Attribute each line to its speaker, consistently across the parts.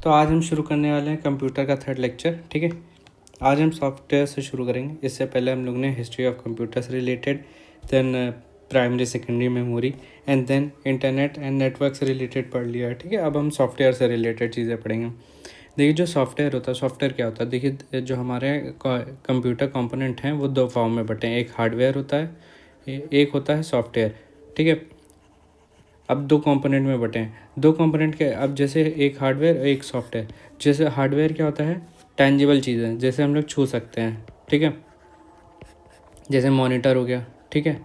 Speaker 1: तो आज हम शुरू करने वाले हैं कंप्यूटर का थर्ड लेक्चर। ठीक है, आज हम सॉफ्टवेयर से शुरू करेंगे। इससे पहले हम लोग ने हिस्ट्री ऑफ कंप्यूटर से related, then primary secondary memory and then internet and network से रिलेटेड पढ़ लिया है। ठीक है, अब हम सॉफ्टवेयर से रिलेटेड चीज़ें पढ़ेंगे। देखिए, जो सॉफ्टवेयर होता है, सॉफ्टवेयर क्या होता है? देखिए, जो हमारे कंप्यूटर कंपोनेंट हैं वो दो फॉर्म में बटे हैं। एक हार्डवेयर होता है, एक होता है सॉफ्टवेयर। ठीक है, अब दो कंपोनेंट में बटे हैं। दो कंपोनेंट के, अब जैसे एक हार्डवेयर और एक सॉफ्टवेयर। जैसे हार्डवेयर क्या होता है? टेंजिबल चीज़ें, जैसे हम लोग छू सकते हैं। ठीक है, जैसे मॉनिटर हो गया, ठीक है,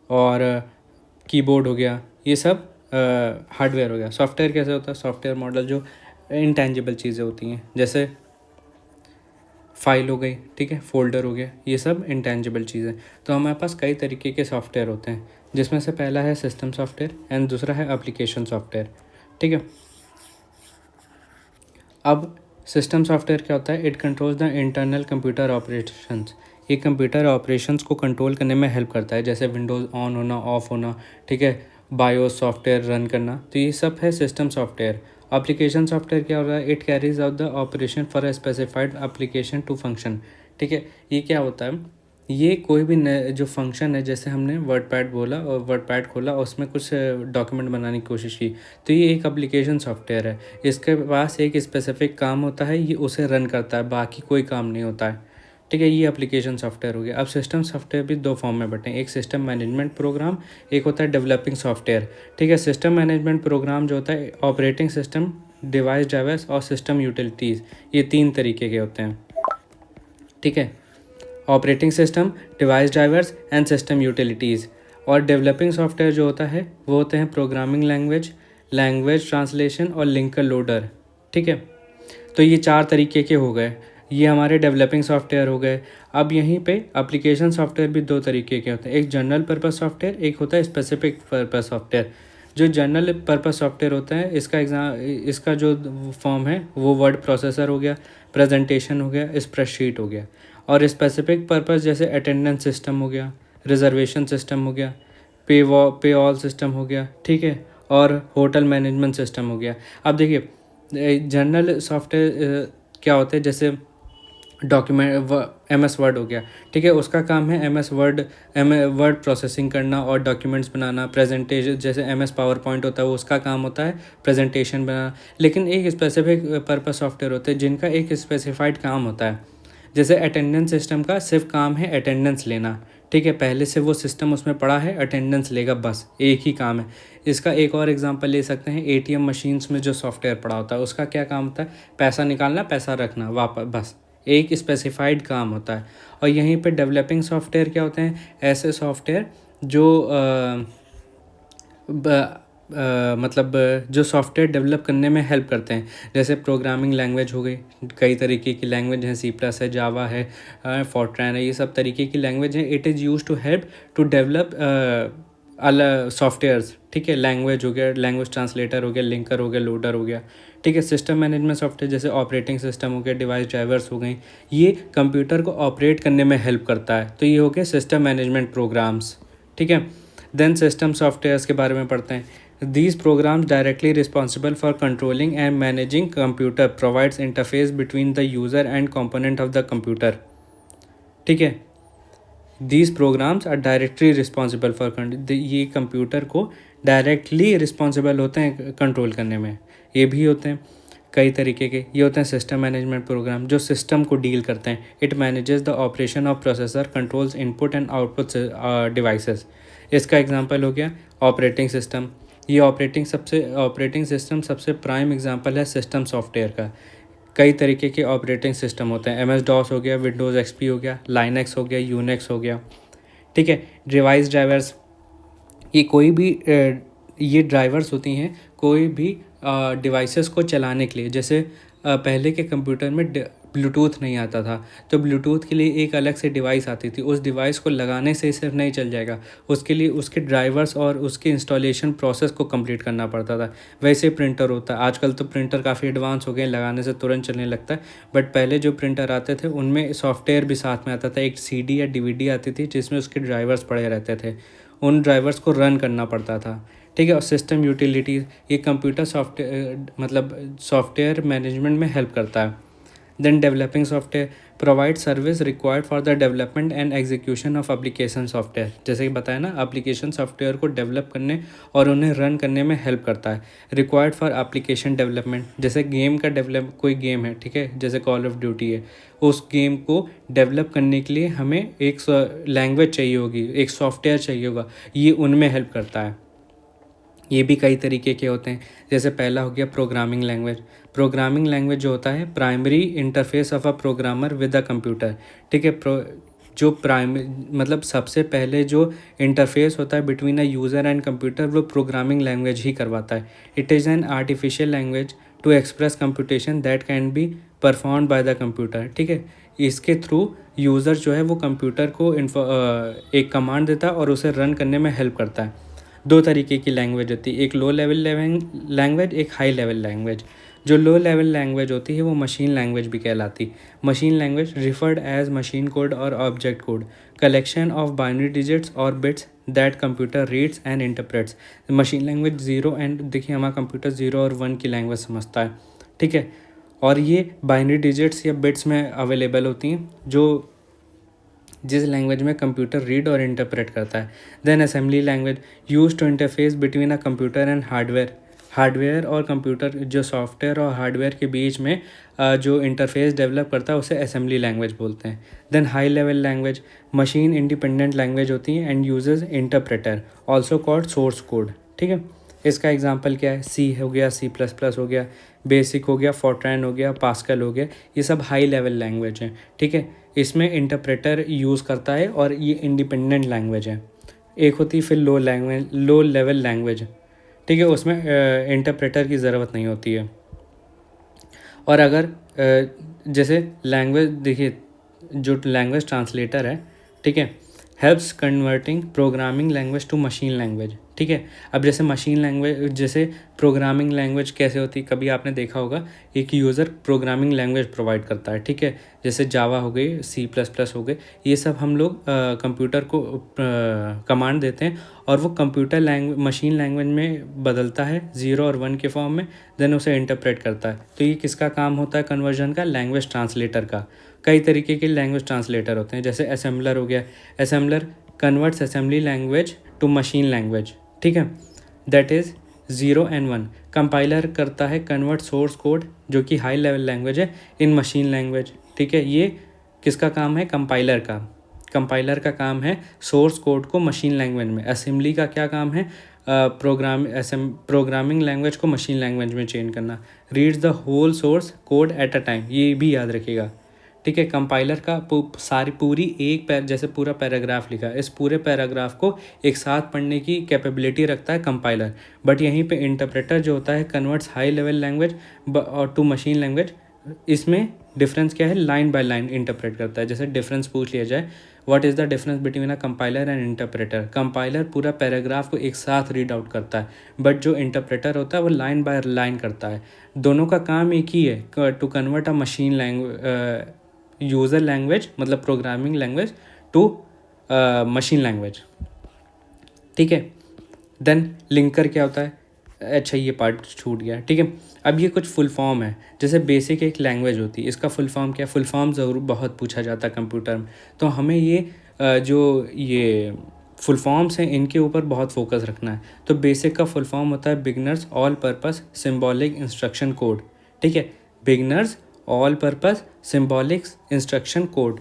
Speaker 1: और कीबोर्ड हो गया, ये सब हार्डवेयर हो गया। सॉफ्टवेयर कैसे होता है? सॉफ्टवेयर मॉडल जो इनटेंजिबल चीज़ें होती हैं, जैसे फाइल हो गई, ठीक है, फोल्डर हो गया, ये सब इंटेंजिबल चीज़ें। तो हमारे पास कई तरीके के सॉफ्टवेयर होते हैं, जिसमें से पहला है सिस्टम सॉफ्टवेयर एंड दूसरा है एप्लीकेशन सॉफ्टवेयर। ठीक है, अब सिस्टम सॉफ्टवेयर क्या होता है? It controls the internal computer operations. ये कंप्यूटर ऑपरेशंस को कंट्रोल करने में हेल्प करता है, जैसे विंडोज़ ऑन होना, ऑफ होना, ठीक है, बायोस सॉफ्टवेयर रन करना। तो ये सब है सिस्टम सॉफ्टवेयर। एप्लीकेशन सॉफ्टवेयर क्या हो रहा है? It carries out the operation for a specified application to function. ठीक है, ये क्या होता है? ये कोई भी जो फंक्शन है, जैसे हमने वर्डपैड बोला और वर्डपैड खोला और उसमें कुछ डॉक्यूमेंट बनाने की कोशिश की, तो ये एक एप्लीकेशन सॉफ्टवेयर है। इसके पास एक स्पेसिफिक काम होता है, ये उसे रन करता है, बाकी कोई काम नहीं होता है। ठीक है, ये एप्लीकेशन सॉफ्टवेयर हो गया। अब सिस्टम सॉफ्टवेयर भी दो फॉर्म में बटे हैं, एक सिस्टम मैनेजमेंट प्रोग्राम, एक होता है डेवलपिंग सॉफ्टवेयर। ठीक है, सिस्टम मैनेजमेंट प्रोग्राम जो होता है ऑपरेटिंग सिस्टम, डिवाइस ड्राइवर्स और सिस्टम यूटिलिटीज़, ये तीन तरीके के होते हैं। ठीक है, operating system, device drivers and system utilities. और डेवलपिंग सॉफ्टवेयर जो होता है वो होते हैं प्रोग्रामिंग लैंग्वेज, लैंग्वेज ट्रांसलेशन और लिंकर लोडर। ठीक है, तो ये चार तरीके के हो गए, ये हमारे डेवलपिंग सॉफ्टवेयर हो गए। अब यहीं पे एप्लीकेशन सॉफ्टवेयर भी दो तरीके के होते हैं, एक जनरल पर्पस सॉफ्टवेयर, एक होता है स्पेसिफिक पर्पस सॉफ्टवेयर। जो जनरल पर्पस सॉफ्टवेयर होता है, इसका जो फॉर्म है वो वर्ड प्रोसेसर हो गया, प्रेजेंटेशन हो गया, स्प्रेडशीट हो गया। और स्पेसिफिक पर्पस जैसे अटेंडेंस सिस्टम हो गया, रिजर्वेशन सिस्टम हो गया, पे ऑल सिस्टम हो गया, ठीक है, और होटल मैनेजमेंट सिस्टम हो गया। अब देखिए, जनरल सॉफ्टवेयर क्या होते हैं? जैसे डॉक्यूमेंट MS वर्ड हो गया, ठीक है, उसका काम है वर्ड प्रोसेसिंग करना और डॉक्यूमेंट्स बनाना। प्रेजेंटेशन जैसे MS पावर पॉइंट होता है, वो उसका काम होता है प्रेजेंटेशन बनाना। लेकिन एक स्पेसिफिक पर्पस सॉफ्टवेयर होते हैं जिनका एक स्पेसिफाइड काम होता है। जैसे अटेंडेंस सिस्टम का सिर्फ काम है अटेंडेंस लेना, ठीक है, पहले से वो सिस्टम उसमें पड़ा है, अटेंडेंस लेगा, बस एक ही काम है। इसका एक और एग्जांपल ले सकते हैं, ATM मशीन्स में जो सॉफ्टवेयर पड़ा होता है उसका क्या काम होता है? पैसा निकालना, पैसा रखना वापस, बस एक स्पेसिफाइड काम होता है। और यहीं पे डेवलपिंग सॉफ्टवेयर क्या होते हैं? ऐसे सॉफ्टवेयर जो मतलब जो सॉफ्टवेयर डेवलप करने में हेल्प करते हैं, जैसे प्रोग्रामिंग लैंग्वेज हो गई, कई तरीके की लैंग्वेज हैं, C+ है, जावा है, फोर्ट्रैन है, ये सब तरीके की लैंग्वेज है। It is use to help to develop softwares. ठीक है, लैंग्वेज हो गया, लैंग्वेज ट्रांसलेटर हो गया, लिंकर हो गया, लोडर हो गया। ठीक है, सिस्टम मैनेजमेंट सॉफ्टवेयर जैसे ऑपरेटिंग सिस्टम हो गया, डिवाइस ड्राइवर्स हो गई, ये कंप्यूटर को ऑपरेट करने में हेल्प करता है। तो ये हो गया सिस्टम मैनेजमेंट प्रोग्राम्स। ठीक है, देन सिस्टम सॉफ्टवेयर्स के बारे में पढ़ते हैं। These programs directly responsible for controlling and managing computer provides interface between the user and component of the computer. ठीक है, These programs are directly responsible for ये कंप्यूटर को डायरेक्टली रिस्पॉन्सिबल होते हैं कंट्रोल करने में। ये भी होते हैं कई तरीके के, ये होते हैं सिस्टम मैनेजमेंट प्रोग्राम जो सिस्टम को डील करते हैं। It manages the operation of processor, controls input and output devices. इसका एग्जांपल हो गया ऑपरेटिंग सिस्टम। ये ऑपरेटिंग सिस्टम सबसे प्राइम एग्जांपल है सिस्टम सॉफ्टवेयर का। कई तरीके के ऑपरेटिंग सिस्टम होते हैं, MS-DOS हो गया, विंडोज़ XP हो गया, लाइनक्स हो गया, यूनिक्स हो गया। ठीक है, डिवाइस ड्राइवर्स, ये कोई भी ये ड्राइवर्स होती हैं कोई भी डिवाइसेस को चलाने के लिए। जैसे पहले के कंप्यूटर में ब्लूटूथ नहीं आता था, तो ब्लूटूथ के लिए एक अलग से डिवाइस आती थी। उस डिवाइस को लगाने से सिर्फ नहीं चल जाएगा, उसके लिए उसके ड्राइवर्स और उसके इंस्टॉलेशन प्रोसेस को कंप्लीट करना पड़ता था। वैसे प्रिंटर होता है, आजकल तो प्रिंटर काफ़ी एडवांस हो गए, लगाने से तुरंत चलने लगता है। बट पहले जो प्रिंटर आते थे उनमें सॉफ्टवेयर भी साथ में आता था, एक CD या DVD आती थी जिसमें उसके ड्राइवर्स पड़े रहते थे, उन ड्राइवर्स को रन करना पड़ता था। ठीक है। और सिस्टम यूटिलिटीज़, ये कंप्यूटर सॉफ्टवेयर मतलब सॉफ्टवेयर मैनेजमेंट में हेल्प करता है। Then developing software provide service required for the development and execution of application software, जैसे कि बताया ना, एप्लीकेशन सॉफ्टवेयर को डेवलप करने और उन्हें रन करने में हेल्प करता है। रिक्वायर्ड फॉर एप्लीकेशन डेवलपमेंट, जैसे गेम का डेवलप, कोई गेम है, ठीक है, जैसे कॉल ऑफ ड्यूटी है, उस गेम को डेवलप करने के लिए हमें एक लैंग्वेज चाहिए होगी, एक सॉफ्टवेयर चाहिए होगा, ये उनमें हेल्प करता है। ये भी कई तरीके के होते हैं, जैसे पहला हो गया प्रोग्रामिंग लैंग्वेज। प्रोग्रामिंग लैंग्वेज जो होता है primary interface of a programmer with a computer, ठीक है। जो मतलब सबसे पहले जो इंटरफेस होता है between a user and computer, वो प्रोग्रामिंग लैंग्वेज ही करवाता है। It is an artificial language to express computation that can be perform by the computer, ठीक है। इसके थ्रू यूज़र जो है वो कंप्यूटर को एक कमांड देता है और उसे रन करने में हेल्प करता है। दो तरीके की लैंग्वेज होती है, एक लो लेवल लैंग्वेज, एक हाई लेवल लैंग्वेज। जो लो लेवल लैंग्वेज होती है वो मशीन लैंग्वेज भी कहलाती। Machine language referred as machine code और object code, collection of binary digits और bits that computer reads and interprets. Machine language zero and, देखिए हमारा कंप्यूटर ज़ीरो और वन की लैंग्वेज समझता है, ठीक है। और ये बाइनरी डिजिट्स या बिट्स में अवेलेबल होती हैं, जो जिस लैंग्वेज में कंप्यूटर रीड और इंटरप्रेट करता है। Then assembly language use to interface between a computer and hardware. Hardware और कंप्यूटर, जो सॉफ्टवेयर और हार्डवेयर के बीच में जो इंटरफेस डेवलप करता है उसे असेंबली लैंग्वेज बोलते हैं। Then high level language machine independent language होती है and uses interpreter, also called source code, ठीक है। इसका एग्जांपल क्या है, सी हो गया, C++ हो गया, बेसिक हो गया, फोर्ट्रैन हो गया, पास्कल हो गया, ये सब हाई लेवल लैंग्वेज हैं, ठीक है। इसमें इंटरप्रेटर यूज़ करता है और ये इंडिपेंडेंट लैंग्वेज है। एक होती है फिर लो लेवल लैंग्वेज, ठीक है, उसमें इंटरप्रेटर की ज़रूरत नहीं होती है। और अगर जैसे लैंग्वेज देखिए, जो लैंग्वेज ट्रांसलेटर है, ठीक है, helps converting programming language to machine language, ठीक है। अब जैसे मशीन लैंग्वेज, जैसे प्रोग्रामिंग लैंग्वेज कैसे होती है, कभी आपने देखा होगा, एक यूज़र प्रोग्रामिंग लैंग्वेज प्रोवाइड करता है, ठीक है, जैसे जावा हो गई, C++ हो गए, ये सब हम लोग कंप्यूटर को कमांड देते हैं और वो कंप्यूटर लैंग्वेज मशीन लैंग्वेज में बदलता है, ज़ीरो और वन के फॉर्म में, देन उसे इंटरप्रेट करता है। तो ये किसका काम होता है कन्वर्जन का, लैंग्वेज ट्रांसलेटर का। कई तरीके के लैंग्वेज ट्रांसलेटर होते हैं, जैसे असेंबलर हो गया, assembler converts assembly language to machine language, ठीक है, दैट इज़ 0 and 1। कंपाइलर करता है कन्वर्ट सोर्स कोड, जो कि हाई लेवल लैंग्वेज है, इन मशीन लैंग्वेज, ठीक है। ये किसका काम है, कंपाइलर का। कंपाइलर का काम है सोर्स कोड को मशीन लैंग्वेज में। असेंबली का क्या काम है, प्रोग्रामिंग लैंग्वेज को मशीन लैंग्वेज में चेंज करना। Reads the whole source code at a time, ये भी याद रखिएगा, ठीक है। कंपाइलर का पूरी एक जैसे पूरा पैराग्राफ लिखा है, इस पूरे पैराग्राफ को एक साथ पढ़ने की कैपेबिलिटी रखता है कंपाइलर। बट यहीं पे इंटरप्रेटर जो होता है कन्वर्ट्स हाई लेवल लैंग्वेज और टू मशीन लैंग्वेज। इसमें डिफरेंस क्या है, लाइन बाय लाइन इंटरप्रेट करता है। जैसे डिफरेंस पूछ लिया जाए, what is the difference between a compiler and interpreter. Compiler पूरा पैराग्राफ को एक साथ रीड आउट करता है, बट जो इंटरप्रेटर होता है वो लाइन बाय लाइन करता है। दोनों का काम एक ही है, to convert a machine language user language, मतलब programming language, to machine language, ठीक है। देन लिंकर क्या होता है, अच्छा ये पार्ट छूट गया, ठीक है। अब ये कुछ फुल फॉर्म है, जैसे बेसिक एक लैंग्वेज होती है, इसका फुल फॉर्म क्या है, फुल फॉर्म ज़रूर बहुत पूछा जाता है कंप्यूटर में, तो हमें ये जो ये फुल फॉर्म्स हैं इनके ऊपर बहुत फोकस रखना है। तो बेसिक का फुल फॉर्म होता है beginners all purpose symbolic instruction code, ठीक है। Beginners all purpose symbolic instruction code.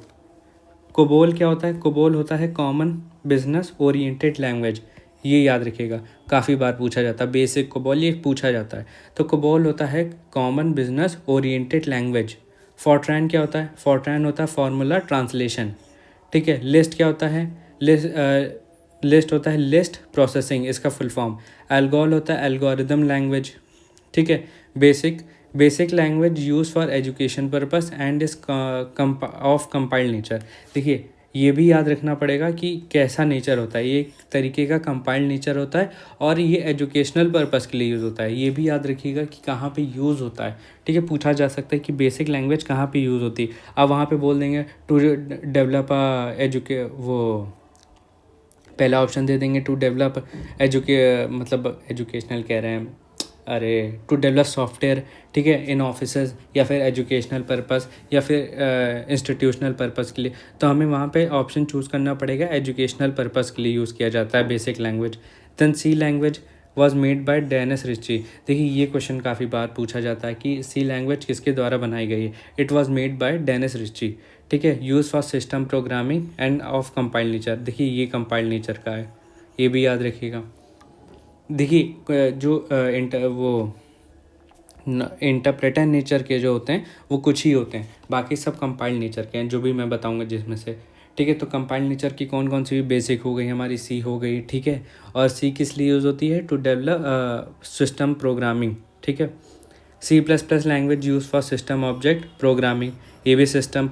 Speaker 1: COBOL क्या होता है, कोबोल होता है कॉमन बिजनेस ओरिएंटेड लैंग्वेज, ये याद रखिएगा, काफ़ी बार पूछा जाता है, बेसिक कोबोल ये पूछा जाता है। तो कोबोल होता है common business oriented language. Fortran क्या होता है, फोर्ट्रैन होता है फार्मूला ट्रांसलेशन, ठीक है। लिस्ट क्या होता है, लिस्ट होता है लिस्ट प्रोसेसिंग, इसका फुल फॉर्म। एल्गोल होता है एल्गोरिदम लैंग्वेज, ठीक है। Basic language use for education purpose and is of compiled nature. देखिए ये भी याद रखना पड़ेगा कि कैसा नेचर होता है, ये एक तरीके का कंपाइल्ड नेचर होता है और ये एजुकेशनल पर्पस के लिए यूज़ होता है। ये भी याद रखिएगा कि कहाँ पे यूज़ होता है, ठीक है। पूछा जा सकता है कि बेसिक लैंग्वेज कहाँ पे यूज़ होती है, आप वहाँ पे बोल देंगे टू डेवलप वो पहला ऑप्शन दे देंगे टू डेवलप मतलब एजुकेशनल कह रहे हैं, अरे टू डेवलप सॉफ्टवेयर, ठीक है, इन ऑफिसेज या फिर एजुकेशनल पर्पस या फिर इंस्टीट्यूशनल पर्पस के लिए, तो हमें वहाँ पे ऑप्शन चूज़ करना पड़ेगा एजुकेशनल पर्पस के लिए यूज़ किया जाता है basic language. Then C language was made by Dennis Ritchie. देखिए ये क्वेश्चन काफ़ी बार पूछा जाता है कि सी लैंग्वेज किसके द्वारा बनाई गई है। It was made by Dennis Ritchie, ठीक है, use for system programming and of compiled nature. देखिए ये कंपाइल्ड नेचर का है, ये भी याद रखिएगा। देखिए जो इंटरप्रेटर नेचर के जो होते हैं वो कुछ ही होते हैं, बाकी सब कंपाइल्ड नेचर के हैं, जो भी मैं बताऊंगा जिसमें से, ठीक है। तो कंपाइल्ड नेचर की कौन कौन सी बेसिक हो गई हमारी, सी हो गई, ठीक है। और सी किस लिए यूज़ होती है, टू डेवलप सिस्टम प्रोग्रामिंग, ठीक है। C++ language use for system object programming, ये भी सिस्टम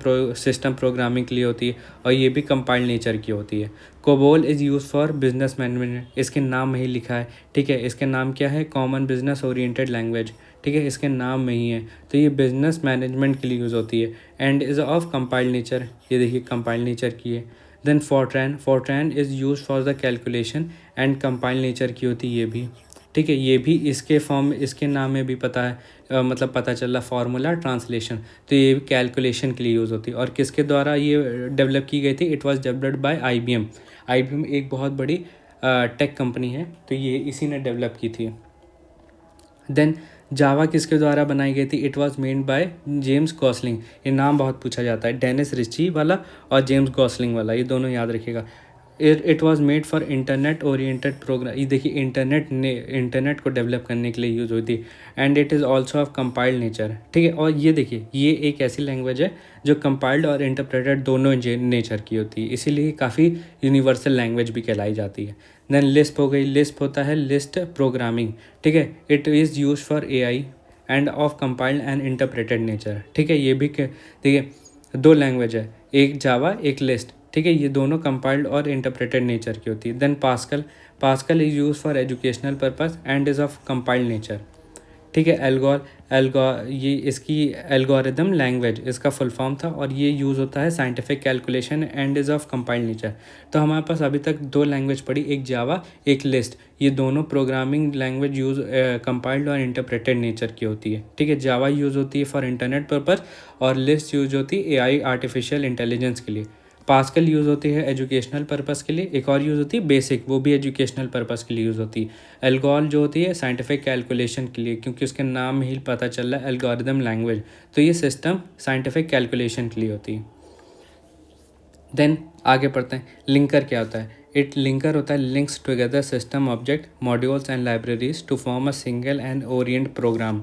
Speaker 1: प्रोग्रामिंग के लिए होती है और ये भी कंपाइल्ड नेचर की होती है। COBOL is use for business management, इसके नाम में ही लिखा है, ठीक है। इसके नाम क्या है, कॉमन बिजनेस ओरिएंटेड लैंग्वेज, ठीक है, इसके नाम में ही है, तो ये बिजनेस मैनेजमेंट के लिए यूज़ होती है। And is of compiled nature, ये देखिए कंपाइल्ड नेचर की है। Then Fortran is use for the calculation and compiled nature की होती है ये भी, ठीक है। ये भी इसके नाम में भी पता है, मतलब पता चल रहा फार्मूला ट्रांसलेशन, तो ये कैलकुलेशन के लिए यूज़ होती है। और किसके द्वारा ये डेवलप की गई थी, it was developed by IBM। IBM एक बहुत बड़ी टेक कंपनी है, तो ये इसी ने डेवलप की थी। देन जावा किसके द्वारा बनाई गई थी, it was made by James Gosling. ये नाम बहुत पूछा जाता है, डेनिस रिची वाला और जेम्स गॉसलिंग वाला, ये दोनों याद रखिएगा। It was made for internet oriented program, ये देखिए इंटरनेट को डेवलप करने के लिए यूज़ हुई थी। And it is also of compiled nature, ठीक है। और ये देखिए ये एक ऐसी लैंग्वेज है जो कंपाइल्ड और इंटरप्रेटेड दोनों नेचर की होती है, इसीलिए काफ़ी यूनिवर्सल लैंग्वेज भी कहलाई जाती है। देन लिस्प हो गई, लिस्प होता है लिस्ट प्रोग्रामिंग, ठीक है। It is use for AI and of compiled and interpreted nature, ठीक है। ये भी देखिए दो लैंग्वेज है, एक जावा एक लिस्ट, ठीक है, ये दोनों कंपाइल्ड और इंटरप्रेटेड नेचर की होती है। Then Pascal is use for educational purpose and is of compiled nature, ठीक है। ये इसकी एल्गोरिदम लैंग्वेज इसका फुल फॉर्म था और ये यूज़ होता है scientific calculation and is of compiled nature. तो हमारे पास अभी तक दो लैंग्वेज पड़ी, एक जावा एक लिस्ट, ये दोनों प्रोग्रामिंग लैंग्वेज यूज़ कंपाइल्ड और इंटरप्रेटेड नेचर की होती है, ठीक है। जावा यूज़ होती है फॉर इंटरनेट पर्पज़ और लिस्ट यूज़ होती है AI आर्टिफिशियल इंटेलिजेंस के लिए। पास्कल यूज़ होती है एजुकेशनल पर्पस के लिए, एक और यूज़ होती है बेसिक, वो भी एजुकेशनल पर्पस के लिए यूज़ होती है। एल्गोल जो होती है साइंटिफिक कैलकुलेशन के लिए, क्योंकि उसके नाम में ही पता चल रहा है एल्गोरिदम लैंग्वेज, तो ये सिस्टम साइंटिफिक कैलकुलेशन के लिए होती है। देन आगे पढ़ते हैं, लिंकर क्या होता है। लिंकर होता है links together system object modules and libraries to form a single and orient program.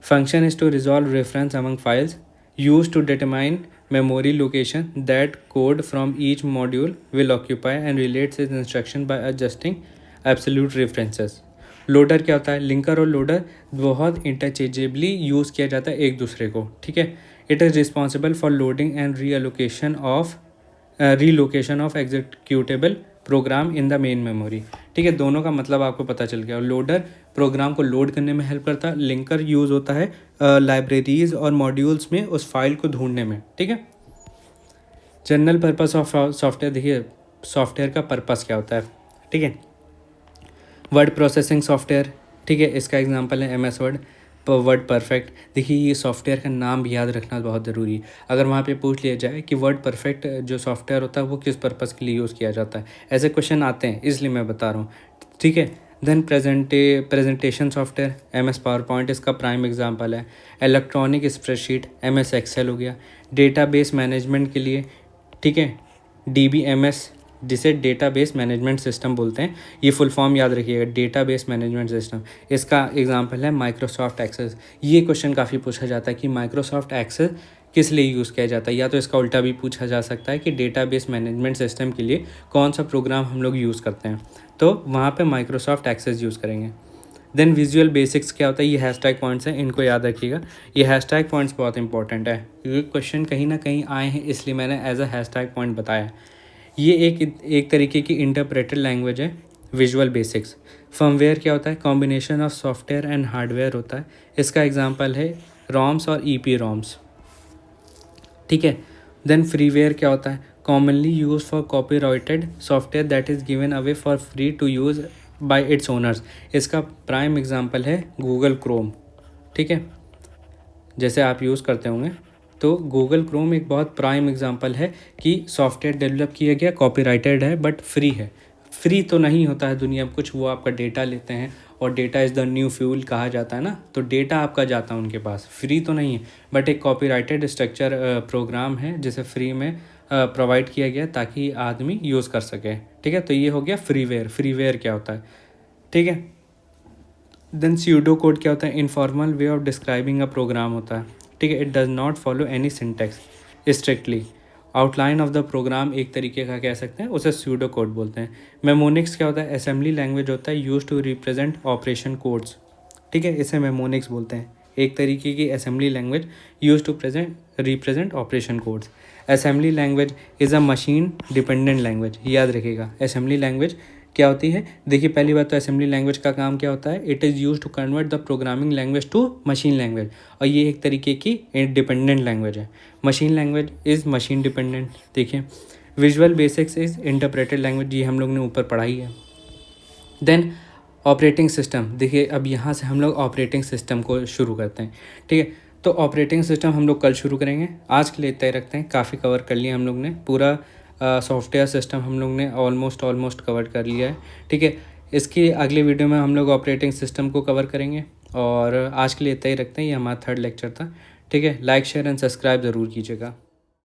Speaker 1: Function is to resolve reference among files, used to determine memory location that code from each module will occupy and relates its instruction by adjusting absolute references. Loader क्या होता है, linker और loader बहुत interchangeably use किया जाता है एक दूसरे को, ठीक है। It is responsible for loading and relocation of executable program in the main memory, ठीक है। दोनों का मतलब आपको पता चल गया। लोडर प्रोग्राम को लोड करने में हेल्प करता है, लिंकर यूज़ होता है लाइब्रेरीज और मॉड्यूल्स में उस फाइल को ढूंढने में, ठीक है। जनरल पर्पस ऑफ सॉफ्टवेयर, देखिए सॉफ्टवेयर का पर्पस क्या होता है, ठीक है। वर्ड प्रोसेसिंग सॉफ्टवेयर, ठीक है, इसका एग्जांपल है MS वर्ड, वर्ड परफेक्ट। देखिए ये सॉफ्टवेयर का नाम भी याद रखना बहुत ज़रूरी है। अगर वहाँ पे पूछ लिया जाए कि वर्ड परफेक्ट जो सॉफ्टवेयर होता है वो किस पर्पज़ के लिए यूज़ किया जाता है, ऐसे क्वेश्चन आते हैं, इसलिए मैं बता रहा हूँ, ठीक है। Then presentation software, MS PowerPoint इसका प्राइम एग्जांपल है। इलेक्ट्रॉनिक स्प्रेडशीट MS एक्सेल हो गया। डेटाबेस मैनेजमेंट के लिए, ठीक है, DBMS जिसे डेटाबेस मैनेजमेंट सिस्टम बोलते हैं, ये फुल फॉर्म याद रखिएगा, डेटाबेस मैनेजमेंट सिस्टम। इसका एग्जांपल है माइक्रोसॉफ्ट एक्सेस। ये क्वेश्चन काफ़ी पूछा जाता है कि माइक्रोसॉफ्ट एक्सेस किस लिए यूज़ किया जाता है, या तो इसका उल्टा भी पूछा जा सकता है कि डेटाबेस मैनेजमेंट सिस्टम के लिए कौन सा प्रोग्राम हम लोग यूज़ करते हैं, तो वहाँ पे माइक्रोसॉफ्ट एक्सेस यूज़ करेंगे। देन विजुअल बेसिक्स क्या होता है, ये हैशटैग पॉइंट्स हैं, इनको याद रखिएगा। ये हैशटैग पॉइंट्स बहुत इंपॉर्टेंट है, क्योंकि क्वेश्चन कहीं ना कहीं आए हैं, इसलिए मैंने एज अ हैशटैग पॉइंट बताया। ये एक तरीके की इंटरप्रेटेड लैंग्वेज है, विजुअल बेसिक्स। फर्मवेयर क्या होता है, combination of software and hardware होता है, इसका एग्जांपल है रॉम्स और EPROMs, ठीक है। देन फ्रीवेयर क्या होता है, commonly used for copyrighted software that is given away for free to use by its owners। इसका प्राइम एग्जांपल है गूगल क्रोम। ठीक है, जैसे आप यूज़ करते होंगे, तो गूगल क्रोम एक बहुत प्राइम एग्जांपल है कि सॉफ्टवेयर डेवलप किया गया, कॉपीराइटेड है बट फ्री है। फ्री तो नहीं होता है दुनिया में कुछ, वो आपका डेटा लेते हैं और data is the new fuel कहा जाता है ना, तो डेटा आपका जाता है उनके पास, फ्री तो नहीं है बट एक कॉपीराइटेड स्ट्रक्चर प्रोग्राम है जिसे फ्री में प्रोवाइड किया गया ताकि आदमी यूज़ कर सके। ठीक है, तो ये हो गया फ्रीवेयर। फ्रीवेयर क्या होता है? ठीक है, देन स्यूडो कोड क्या होता है? Informal way of describing a program होता है। ठीक है, it does not follow any syntax strictly. Outline of the program एक तरीके का कह सकते हैं, उसे स्यूडो कोड बोलते हैं। मेमोनिक्स क्या होता है? असेंबली लैंग्वेज होता है use to represent operation codes. ठीक है, इसे मेमोनिक्स बोलते हैं, एक तरीके की assembly language use to represent operation codes. Assembly language is a machine dependent language, याद रखिएगा। असेंबली लैंग्वेज क्या होती है? देखिए, पहली बात तो असेंबली लैंग्वेज का काम क्या होता है? It is use to convert the programming language to machine language, और ये एक तरीके की डिपेंडेंट लैंग्वेज है। Machine language is machine dependent. देखिए, visual basics is interpreted language, ये हम लोग ने ऊपर पढ़ाई है। देन ऑपरेटिंग सिस्टम, देखिए अब यहाँ से हम लोग ऑपरेटिंग सिस्टम को शुरू करते हैं। ठीक है, तो ऑपरेटिंग सिस्टम हम लोग कल शुरू करेंगे, आज के लिए इतना ही रखते हैं। काफ़ी कवर कर लिया हम लोग ने, पूरा सॉफ्टवेयर सिस्टम हम लोग ने ऑलमोस्ट कवर कर लिया है। ठीक है, इसकी अगले वीडियो में हम लोग ऑपरेटिंग सिस्टम को कवर करेंगे, और आज के लिए इतना ही रखते हैं। ये हमारा 3rd लेक्चर था। ठीक है, लाइक शेयर एंड सब्सक्राइब ज़रूर कीजिएगा।